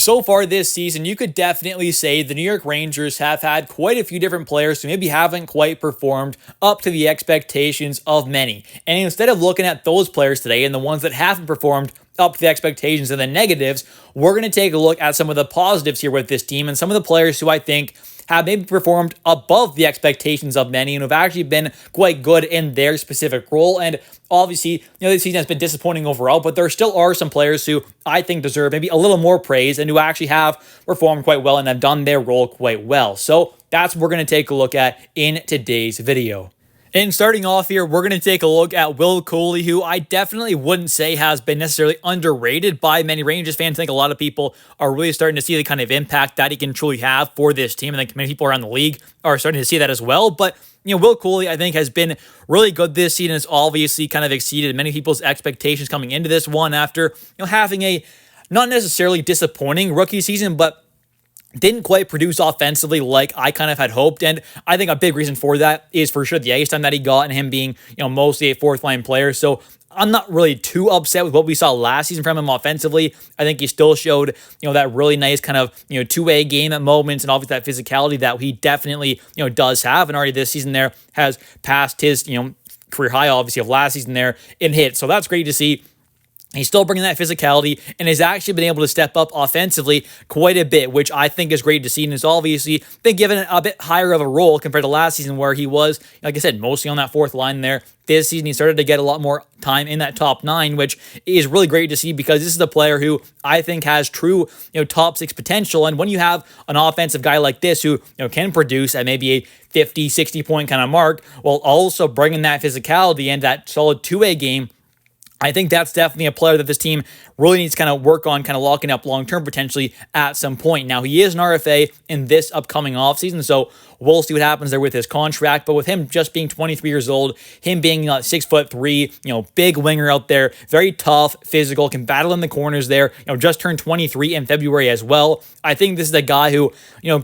So far this season, you could definitely say the New York Rangers have had quite a few different players who maybe haven't quite performed up to the expectations of many. And instead of looking at those players today and the ones that haven't performed up to the expectations and the negatives, we're going to take a look at some of the positives here with this team and some of the players who I think have maybe performed above the expectations of many and have actually been quite good in their specific role. And obviously, this season has been disappointing overall, but there still are some players who I think deserve maybe a little more praise and who actually have performed quite well and have done their role quite well. So that's what we're going to take a look at in today's video. And starting off here, we're going to take a look at Cuylle, who I definitely wouldn't say has been necessarily underrated by many Rangers fans. I think a lot of people are really starting to see the kind of impact that he can truly have for this team. And I think many people around the league are starting to see that as well. But, Cuylle, I think, has been really good this season. It's obviously kind of exceeded many people's expectations coming into this one after, having a not necessarily disappointing rookie season, but didn't quite produce offensively like I kind of had hoped. And I think a big reason for that is for sure the ice time that he got and him being, mostly a fourth line player. So I'm not really too upset with what we saw last season from him offensively. I think he still showed, that really nice kind of, two-way game at moments and obviously that physicality that he definitely, does have. And already this season there has passed his, career high, obviously, of last season there in hits. So that's great to see. He's still bringing that physicality and has actually been able to step up offensively quite a bit, which I think is great to see. And has obviously been given a bit higher of a role compared to last season where he was, like I said, mostly on that fourth line there. This season, he started to get a lot more time in that top nine, which is really great to see because this is a player who I think has true, top six potential. And when you have an offensive guy like this who, can produce at maybe a 50, 60 point kind of mark, while also bringing that physicality and that solid two-way game, I think that's definitely a player that this team really needs to kind of work on, kind of locking up long-term potentially at some point. Now, he is an RFA in this upcoming offseason, so we'll see what happens there with his contract. But with him just being 23 years old, him being 6'3", big winger out there, very tough, physical, can battle in the corners there, just turned 23 in February as well. I think this is a guy who,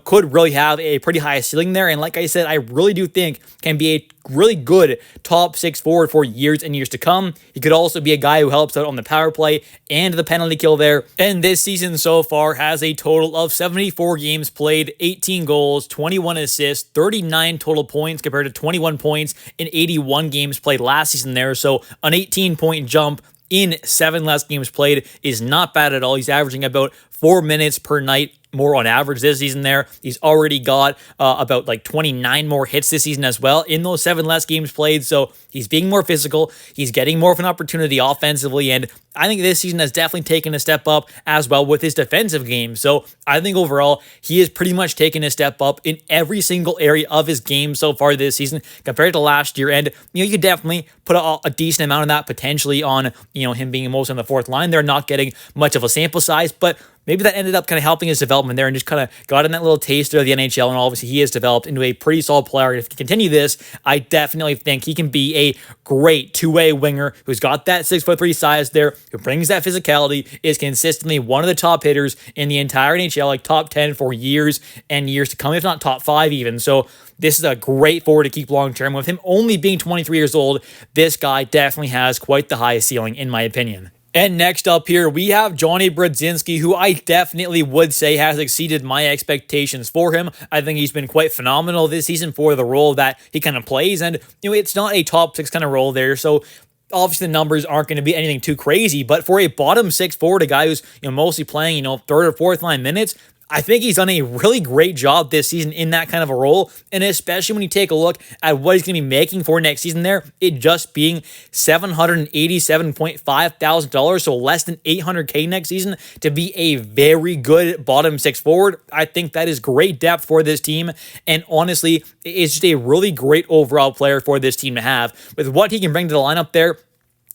could really have a pretty high ceiling there. And like I said, I really do think can be a really good top six forward for years and years to come. He could also be a guy who helps out on the power play and the penalty kill there. And this season so far has a total of 74 games played, 18 goals, 21 assists, 39 total points compared to 21 points in 81 games played last season there. So an 18-point jump in 7 less games played is not bad at all. He's averaging about 4 minutes per night more on average this season there. He's already got about 29 more hits this season as well in those 7 less games played. So he's being more physical. He's getting more of an opportunity offensively. And I think this season has definitely taken a step up as well with his defensive game. So I think overall, he has pretty much taken a step up in every single area of his game so far this season compared to last year. And, you could definitely put a decent amount of that potentially on, him being mostly on the fourth line. They're not getting much of a sample size, but maybe that ended up kind of helping his development there and just kind of got in that little taster of the NHL. And obviously he has developed into a pretty solid player. And if he can continue this, I definitely think he can be a great two-way winger who's got that 6'3" size there, who brings that physicality, is consistently one of the top hitters in the entire NHL, top 10 for years and years to come, if not top 5 even. So this is a great forward to keep long-term. With him only being 23 years old, this guy definitely has quite the highest ceiling, in my opinion. And next up here, we have Jonny Brodzinski, who I definitely would say has exceeded my expectations for him. I think he's been quite phenomenal this season for the role that he kind of plays. And, it's not a top 6 kind of role there. So obviously the numbers aren't going to be anything too crazy. But for a bottom 6 forward, a guy who's, mostly playing, third or fourth line minutes, I think he's done a really great job this season in that kind of a role. And especially when you take a look at what he's going to be making for next season there, it just being $787.5 thousand, so less than $800K next season, to be a very good bottom 6 forward. I think that is great depth for this team. And honestly, it's just a really great overall player for this team to have. With what he can bring to the lineup there,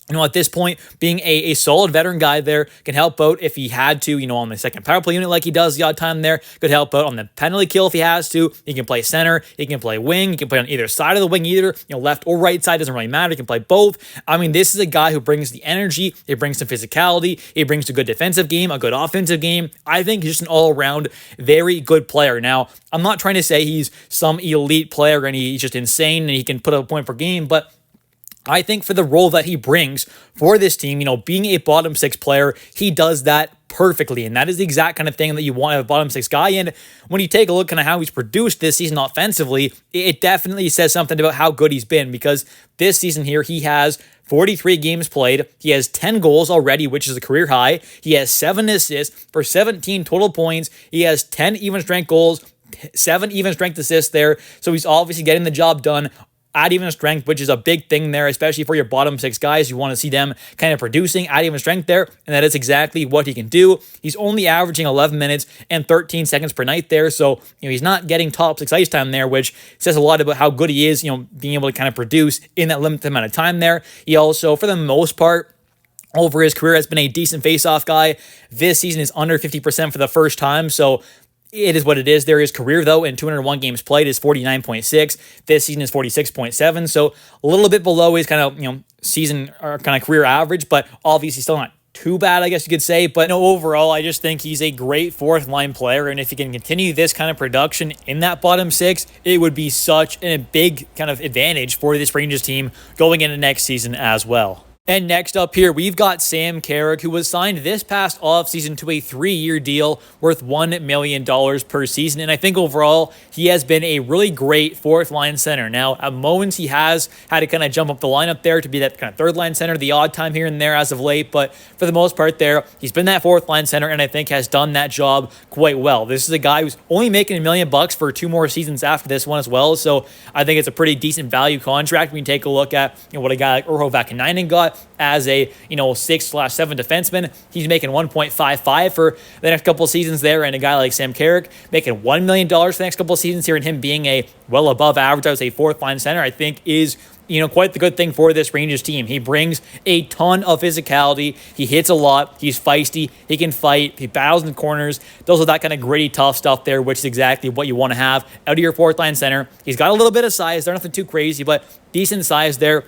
at this point, being a solid veteran guy there can help out if he had to, on the second power play unit like he does the odd time there. Could help out on the penalty kill if he has to. He can play center. He can play wing. He can play on either side of the wing, either, left or right side. Doesn't really matter. He can play both. I mean, this is a guy who brings the energy. He brings some physicality. He brings a good defensive game, a good offensive game. I think he's just an all-around very good player. Now, I'm not trying to say he's some elite player and he's just insane and he can put up a point per game, but I think for the role that he brings for this team, being a bottom six player, he does that perfectly. And that is the exact kind of thing that you want out of a bottom six guy. And when you take a look at how he's produced this season offensively, it definitely says something about how good he's been, because this season here, he has 43 games played. He has 10 goals already, which is a career high. He has 7 assists for 17 total points. He has 10 even strength goals, 7 even strength assists there. So he's obviously getting the job done at even strength, which is a big thing there, especially for your bottom six guys. You want to see them kind of producing at even strength there, and that is exactly what he can do. He's only averaging 11 minutes and 13 seconds per night there, so he's not getting top six ice time there, which says a lot about how good he is, being able to kind of produce in that limited amount of time there. He also, for the most part, over his career, has been a decent face-off guy. This season is under 50% for the first time, so it is what it is. There, his career, though, in 201 games played is 49.6. This season is 46.7. So a little bit below his kind of, season or kind of career average, but obviously still not too bad, I guess you could say. But no, overall, I just think he's a great fourth line player. And if he can continue this kind of production in that bottom six, it would be such a big kind of advantage for this Rangers team going into next season as well. And next up here, we've got Sam Carrick, who was signed this past offseason to a 3-year deal worth $1 million per season. And I think overall, he has been a really great fourth line center. Now, at moments, he has had to kind of jump up the lineup there to be that kind of third line center, the odd time here and there as of late. But for the most part there, he's been that fourth line center, and I think has done that job quite well. This is a guy who's only making $1 million for 2 more seasons after this one as well. So I think it's a pretty decent value contract when you take a look at what a guy like Urho Vakanainen got as a 6/7 defenseman. He's making 1.55 for the next couple of seasons there, and a guy like Sam Carrick making $1 million for the next couple of seasons here, and him being a well above average, I would say, fourth line center, I think is quite the good thing for this Rangers team. He brings a ton of physicality. He hits a lot. He's feisty. He can fight. He battles in the corners. Those are that kind of gritty, tough stuff there, which is exactly what you want to have out of your fourth line center. He's got a little bit of size. They're nothing too crazy, but decent size there.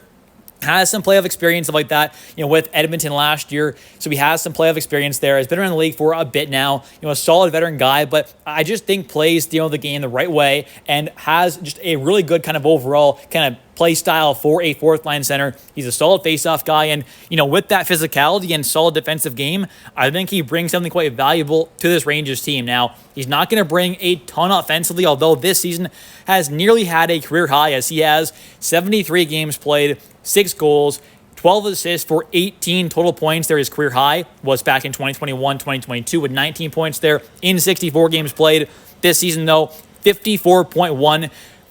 Has some playoff experience, stuff like that, with Edmonton last year. So he has some playoff experience there. Has been around the league for a bit now. A solid veteran guy, but I just think plays, the game the right way and has just a really good kind of overall kind of play style for a fourth line center. He's a solid faceoff guy, and with that physicality and solid defensive game, I think he brings something quite valuable to this Rangers team. Now, he's not going to bring a ton offensively, although this season has nearly had a career high, as he has 73 games played, 6 goals, 12 assists for 18 total points there. His career high was back in 2021-2022 with 19 points there in 64 games played. This season, though, 54.1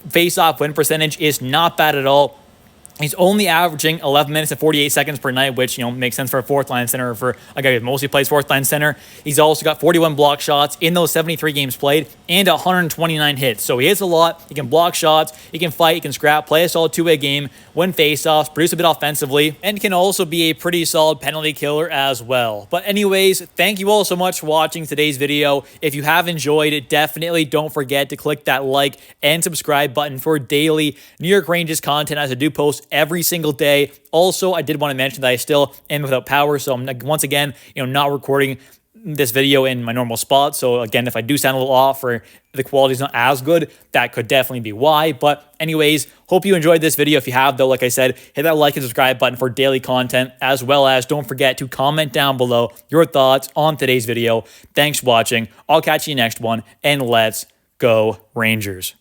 face-off win percentage is not bad at all. He's only averaging 11 minutes and 48 seconds per night, which, makes sense for a fourth line center, for a guy who mostly plays fourth line center. He's also got 41 block shots in those 73 games played and 129 hits. So he hits a lot. He can block shots. He can fight. He can scrap, play a solid two-way game, win faceoffs, produce a bit offensively, and can also be a pretty solid penalty killer as well. But anyways, thank you all so much for watching today's video. If you have enjoyed it, definitely don't forget to click that like and subscribe button for daily New York Rangers content, as I do post every single day. Also, I did want to mention that I still am without power, so I'm once again, not recording this video in my normal spot. So again, if I do sound a little off or the quality is not as good, that could definitely be why. But anyways, hope you enjoyed this video. If you have, though, like I said, hit that like and subscribe button for daily content, as well as don't forget to comment down below your thoughts on today's video. Thanks for watching. I'll catch you next one, and let's go Rangers.